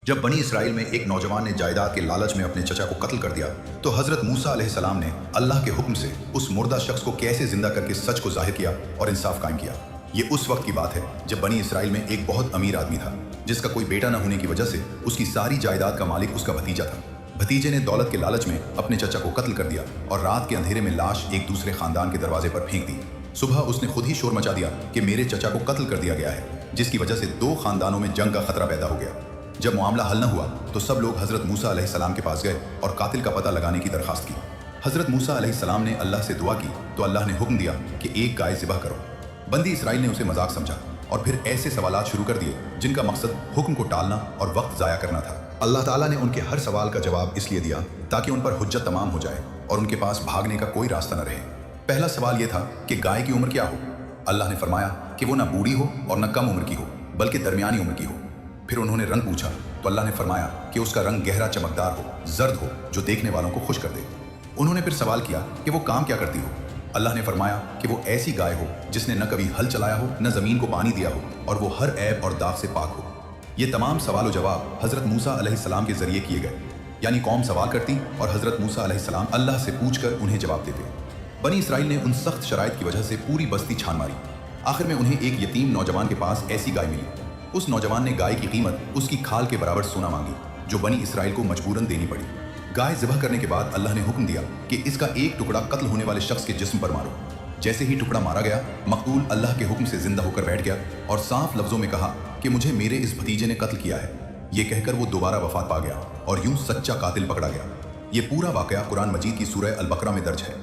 जब बनी इसराइल में एक नौजवान ने जायदाद के लालच में अपने चचा को कत्ल कर दिया तो हजरत मूसा अलैहिस्सलाम ने अल्लाह के हुक्म से उस मुर्दा शख्स को कैसे जिंदा करके सच को जाहिर किया और इंसाफ कायम किया। ये उस वक्त की बात है जब बनी इसराइल में एक बहुत अमीर आदमी था जिसका कोई बेटा न होने की वजह से उसकी सारी जायदाद का मालिक उसका भतीजा था। भतीजे ने दौलत के लालच में अपने चचा को कत्ल कर दिया और रात के अंधेरे में लाश एक दूसरे खानदान के दरवाजे पर फेंक दी। सुबह उसने खुद ही शोर मचा दिया कि मेरे चचा को कत्ल कर दिया गया है, जिसकी वजह से दो खानदानों में जंग का खतरा पैदा हो गया। जब मामला हल न हुआ तो सब लोग हजरत मूसा अलैहिस्सलाम के पास गए और कातिल का पता लगाने की दरखास्त की। हजरत मूसा अलैहिस्सलाम ने अल्लाह से दुआ की तो अल्लाह ने हुक्म दिया कि एक गाय ज़िबह करो। बंदी इसराइल ने उसे मजाक समझा और फिर ऐसे सवालात शुरू कर दिए जिनका मकसद हुक्म को टालना और वक्त ज़ाया करना था। अल्लाह ताला ने उनके हर सवाल का जवाब इसलिए दिया ताकि उन पर हुज्जत तमाम हो जाए और उनके पास भागने का कोई रास्ता न रहे। पहला सवाल यह था कि गाय की उम्र क्या हो। अल्लाह ने फरमाया कि वो ना बूढ़ी हो और न कम उम्र की हो बल्कि दरमियानी उम्र की हो। फिर उन्होंने रंग पूछा तो अल्लाह ने फरमाया कि उसका रंग गहरा चमकदार हो, जर्द हो, जो देखने वालों को खुश कर दे। उन्होंने फिर सवाल किया कि वो काम क्या करती हो। अल्लाह ने फरमाया कि वो ऐसी गाय हो जिसने न कभी हल चलाया हो न ज़मीन को पानी दिया हो और वो हर ऐब और दाग से पाक हो। ये तमाम सवाल जवाब हज़रत मूसा अलैहिस्सलाम के जरिए किए गए, यानी कौम सवाल करती और हज़रत मूसा अलैहिस्सलाम अल्लाह से पूछकर उन्हें जवाब देते। बनी इसराइल ने उन सख्त शराइत की वजह से पूरी बस्ती छान मारी। आखिर में उन्हें एक यतीम नौजवान के पास ऐसी गाय मिली। उस नौजवान ने गाय की कीमत उसकी खाल के बराबर सोना मांगी, जो बनी इसराइल को मजबूरन देनी पड़ी। गाय ज़िबह करने के बाद अल्लाह ने हुक्म दिया कि इसका एक टुकड़ा कत्ल होने वाले शख्स के जिस्म पर मारो। जैसे ही टुकड़ा मारा गया, मकतूल अल्लाह के हुक्म से जिंदा होकर बैठ गया और साफ लफ्जों में कहा कि मुझे मेरे इस भतीजे ने कत्ल किया है। ये कहकर वो दोबारा वफात पा गया और यूं सच्चा कातिल पकड़ा गया। ये पूरा वाकया कुरान मजीद की सूरह अल बकरा में दर्ज है।